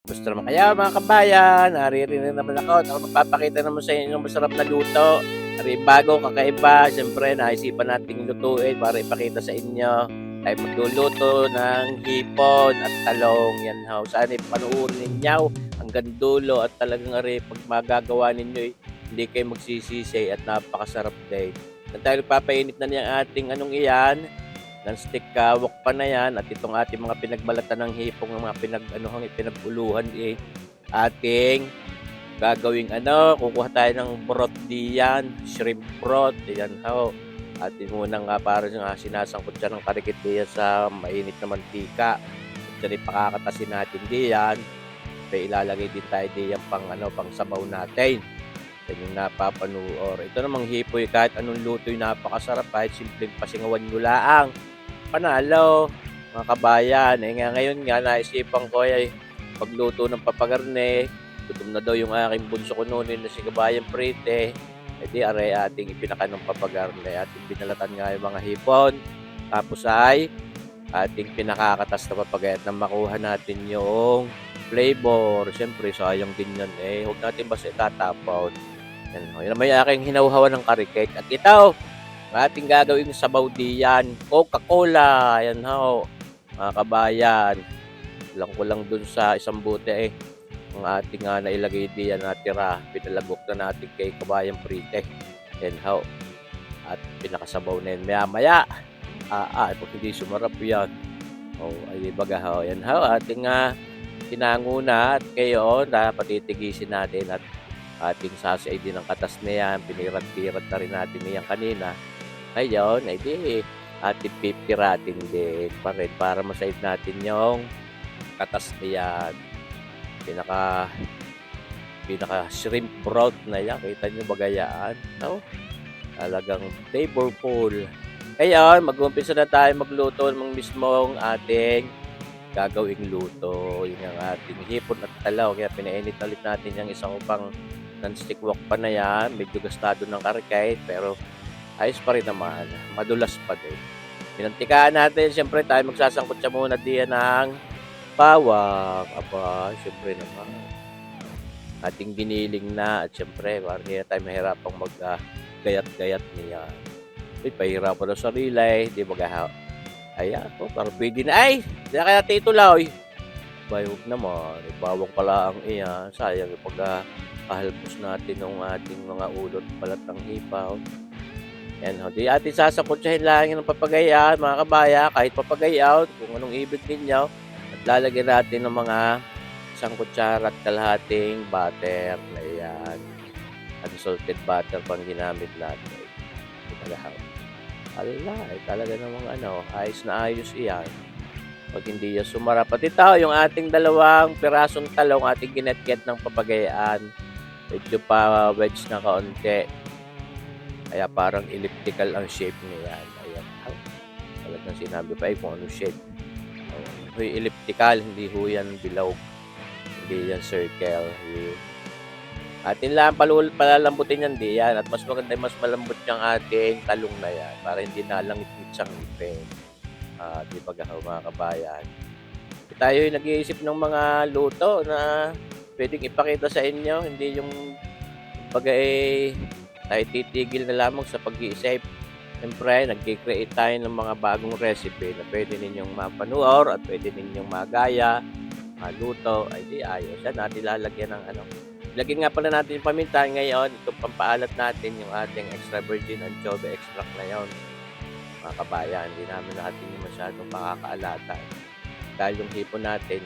Gusto naman kaya mga kabayan, naririnig naman ako at ako magpapakita naman sa inyo ng masarap na luto. Bago, kakaiba, siyempre naisipan nating lutuin para ipakita sa inyo. Tayo magluluto ng hipon at talong. Yan ho. Sana panuorin ninyo hanggang dulo at talagang pag magagawa ninyo, hindi kayo magsisisi at napakasarap din. At tayo papainit na niyang ating anong iyan, non-stick wok pa na yan at itong ating mga pinagbalatan ng hipong ng mga pinag-uluhan ating gagawing kukuha tayo ng broth diyan, shrimp broth, yan ho. Atin munang para sinasangkot siya ng karikit diyan sa mainit na mantika. At yan pakakatasin natin diyan. Ilalagay din tayo diyan pang sabaw natin. Yan yung napapanuor. Ito namang hipoy kahit anong luto'y napakasarap kahit simpleng pasingawan nyo laang. Panalo mga kabayan. Ngayon nga naisipan ko ay pagluto ng papagarne. Gutom na daw yung aking bunso ko noon na si Kabayan Prite. Di aray ating ipinaka ng papagarne at binalatan nga yung mga hipon. Tapos ay ating pinakakatas na papagayat na makuha natin yung flavor. Siyempre sayang din yan huwag natin basta itatapon. Yan may aking hinauhawan ng karikek. At ito ating gagawing sabaw diyan, Coca-Cola. Yan ho, mga kabayan. Lang ko lang dun sa isang bote ang ating nailagay diyan natira. Pinalagok na natin kay Kabayan Prite. Yan ho. At pinakasabaw na yan. Maya-maya. Pag hindi sumarap yan. Ay baga ho. Yan ho. Ating tinanguna at kayo patitigisin natin at ating sasay din ang katas na yan. Pinirat-pirat na rin natin yan kanina. Ngayon, ay di ating pipiratin din pa rin para masave natin yung katas na yan. Pinaka shrimp broth na yan. Kita nyo bagayaan. Talagang flavorful. Ngayon, mag-umpisa na tayo magluto ng mismong ating gagawing luto. Yung ating hipon at talaw. Kaya pinainit ulit natin yung isang upang non-stick wok pa na yan. Medyo gastado ng karikait pero ayos pa rin naman. Madulas pa din. Pinantikaan natin. Siyempre tayo magsasangkot siya muna diyan ng bawang. Siyempre naman. Ating giniling na. At siyempre, parang hindi na tayo mahirapang mag-gayat-gayat niya. Pahirapan na sarili. Di ba gahaw? Parang pwede na. Di na kaya titulaw. Bayog naman. Bawang pala ang iya. Sayang pag kahalpos natin ng ating mga ulot balat ng hipaw. Yan ho. Di atin sasakotsahin lang ng papagayaw, mga kabaya, kahit papagayaw, kung anong ibig ninyo. At lalagyan natin ng mga isang kutsara at kalahating butter na yan. Unsalted butter pang ginamit natin. Talaga namang ayos na ayos iyan. Pag hindi yan sumarap. At ito, yung ating dalawang pirasong talong, ating ginat-get ng papagayaan. Medyo pa wedge na kaunti. Kaya parang elliptical ang shape niya. Ayan. Talagang sinabi pa kung anong shape. Elliptical, hindi ho yan bilog. Hindi yan circle. Atin lang palalambutin yan diyan. At mas maganda, mas malambot yung ating talong na yan. Para hindi nalangit-ngit siyang ipin. Di ba mga kabayan? Tayo yung nag-iisip ng mga luto na pwedeng ipakita sa inyo. Hindi yung tayo titigil na lamang sa pag-iisip. Siyempre, nag-create tayo ng mga bagong recipe na pwede ninyong mapanuor at pwede ninyong magaya, maluto. Ay di ayos. Yan natin lalagyan ng Lagyan nga pala natin yung paminta ngayon. Itong pampaalat natin yung ating extra virgin anchovy extract na yun. Mga kabayan, hindi natin yung masyadong pakakaalata. Dahil yung hipon natin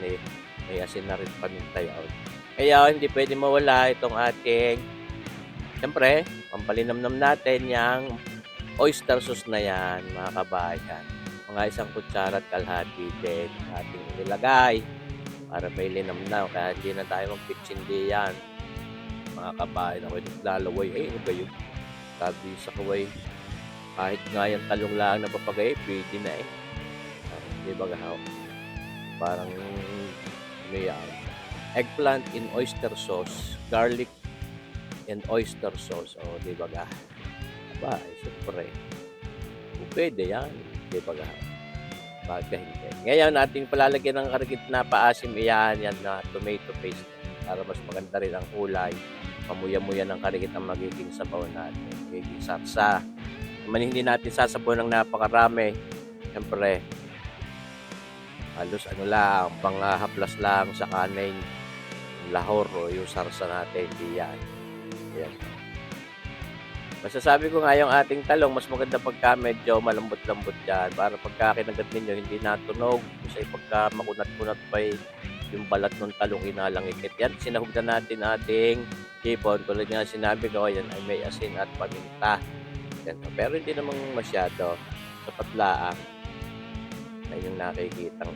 may asin na rin paminta yun. Kaya hindi pwede mawala itong ating siyempre, pampalinamnam natin yung oyster sauce na yan, mga kabayan. Mga isang kutsara at kalahati din ating nilagay para may linamnam. Kaya hindi na tayo magpitsindi yan. Mga kabayan, ako naglalaway. Ano ba yun? Sabi sa kaway, kahit nga yung talong lang na papagay, pwede na Di ba gahaw? Parang may eggplant in oyster sauce, garlic and oyster sauce. Di ba ga? Siyempre. Pwede yan. Di ba ga? Bakit hindi? Ngayon ating palalagyan ng karikit na paasim yan na tomato paste para mas maganda rin ang kulay. Pamuya-muya ng karikit ang magiging sabaw natin, magiging sarsa. Naman hindi natin sasabaw ng napakarami. Siyempre, halos ano lang, panghahaplas lang sa kanin, yung lahor o yung sarsa natin, diyan. Ayan. Masasabi ko nga yung ating talong, mas maganda pagka medyo malambot-lambot yan. Para pagka kinagat ninyo, hindi natunog. Kasi pagka makunat-kunat pa yung balat ng talong inalangikit. Yan, sinahog na natin ating hipon. Tulad nga sinabi ko, yan ay may asin at paminta. Yan. Pero hindi namang masyado. Sapat laang. Yan yung nakikitang.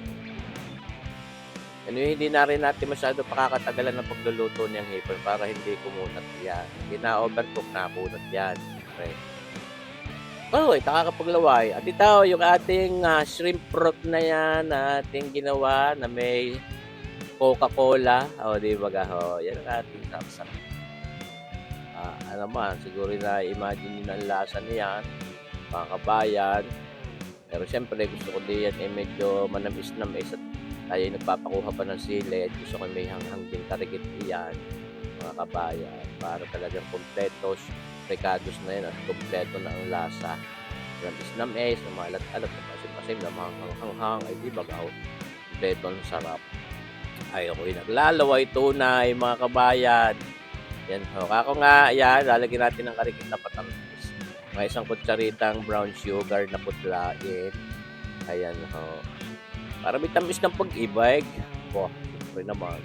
Ano yung hindi na rin natin masyado pakakatagalan ng pagluluto niyang hipon para hindi kumunat yan. Hindi na overcook na kunat yan. Okay. Oh, nakakapaglaway. At ito, yung ating shrimp broth na yan na ating ginawa na may Coca-Cola. O, di ba gaho? Yan ang ating sarsa. Ano man, siguro na imagine nyo ang lasa niyan, mga kabayan. Pero siyempre, gusto ko din yan medyo manamis-namis at tayo nagpapakuha pa ng sili at gusto ko may hanghang din karikit iyan, mga kabayan, para talagang kompletos, recados na yan at kompleto na ang lasa. Namis-namis, na maalat-alat, na pasim-pasim, na hanghang, ay di ba gaw? Kompleto ang sarap. Ay, ako'y naglalaway tunay, mga kabayan. Yan ho. Ako nga, yan, lalagyan natin ng karikit na patamis. Mga isang kutsaritang brown sugar na putlain. Ayan ho. Para may tamis ng pag-ibig. Po, siyempre naman.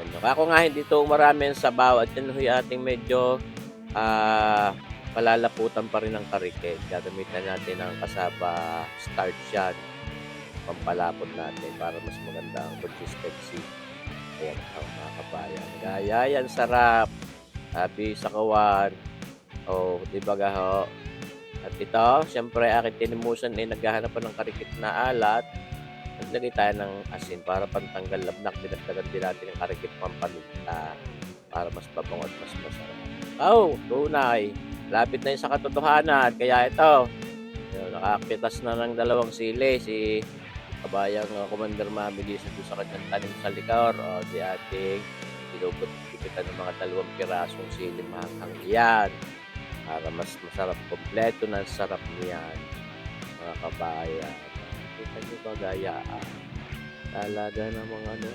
Yan ho. Ako nga, hindi ito marami ang sabaw. At yan ho yung ating medyo palalaputan pa rin ng karikit. Gagamitan natin ng kasaba starch yan. Pampalapot natin para mas maganda ang consistency. Ayan ho, mga kabayan. Gaya yan, sarap. Happy sa kawan. O, di ba gaho? At ito, siyempre, aking tinimusan ay naghahanap ng karikit na alat. Naglagay tayo ng asin para pantanggal labnak. Dinagdagan din natin ng karikit pampaminta para mas pabango at mas masarap. Oh, tunay. Lapit na yun sa katotohanan. Kaya ito, nakakitas na ng dalawang sili. Si kabayang Commander Mabilis doon sa kanyang tanim sa likor. O, di ating pinupot-pipitan ng mga 2 pirasong sili mahanghang iyan. Para mas masarap, kompleto ng sarap niyan, mga kabayan. Kita nyo ba gayaan? Talaga namang ano.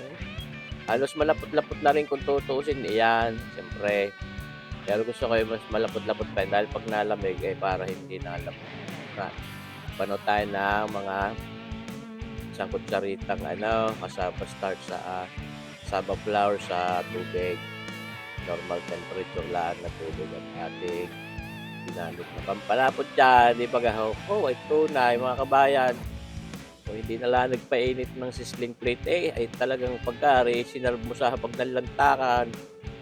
Halos malapot-lapot na rin kung tutuusin. Iyan, siyempre. Pero gusto ko mas malapot-lapot pa dahil pag nalamig ay para hindi nalamig. Pano tayo ng mga isang kutsaritang kasaba starch sa kasaba flour sa tubig. Normal temperature lang na tubig at ating ginamit na pampalapot dyan, di ba gaho? Oh, ay tunay, mga kabayan. Kung hindi na lang nagpainit ng sizzling plate, ay talagang pagkari, sinarb mo sa hapag ng lantakan,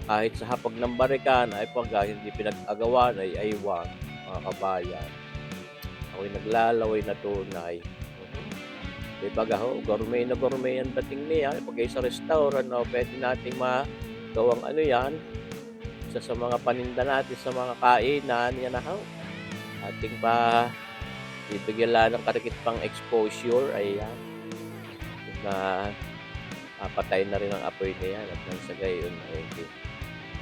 kahit sa hapag ng barikan, ay pagka hindi pinag-agawan, ay aywan, mga kabayan. Ako'y naglalaway na tunay. Di ba gaho? Gourmet na gourmet ang dating niya. Pag sa restaurant, pwede nating magawang yan, sa mga paninda natin sa mga kainan, yan na ho. Ating pa bibigyan lang ng karikit pang exposure, ayan. Na patay na rin ang apoy na yan at nang sa gayon ay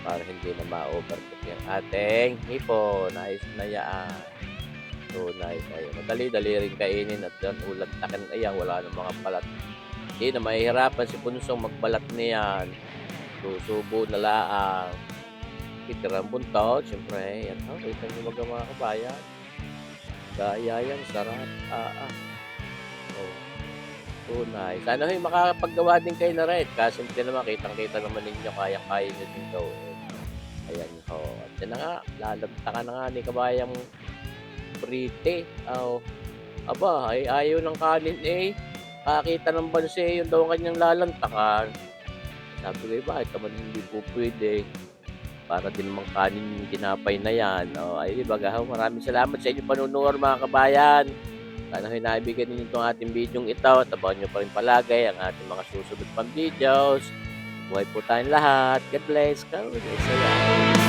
para hindi na ma-overcook yung ating hipon. Ayos na yan. Tunay kayo. Madali-dali rin kainin at yan ulat takan ayan, wala ng mga balat. Hindi na mahihirapan si Punsong magbalat niyan. Susubo na laang. Kitirang buntot, siyempre, yan ho, kita nyo mga kabayan. Gaya yan, sarap. Oh, tunay. Sana ho'y makakapaggawa din kayo na rin. Kasi hindi naman, kitang-kita naman ninyo, kaya-kaya nyo din gawin. Ayan ho. At yan na nga, lalagtakan na nga ni kabayang prite. Aba, ay ayaw ng kanin kakita ng banse, yun daw ang kanyang lalantakan. Sabi ko, bakit naman hindi po pwede? Para din mang kanin yung tinapay na yan. Ay, di ba gaho? Maraming salamat sa inyong panunood, mga kabayan. Sana hinaibigan ninyo itong ating video ito at abangan nyo pa rin palagi ang ating mga susunod pang videos. Buhay po tayong lahat. God bless. Kawin. Saya.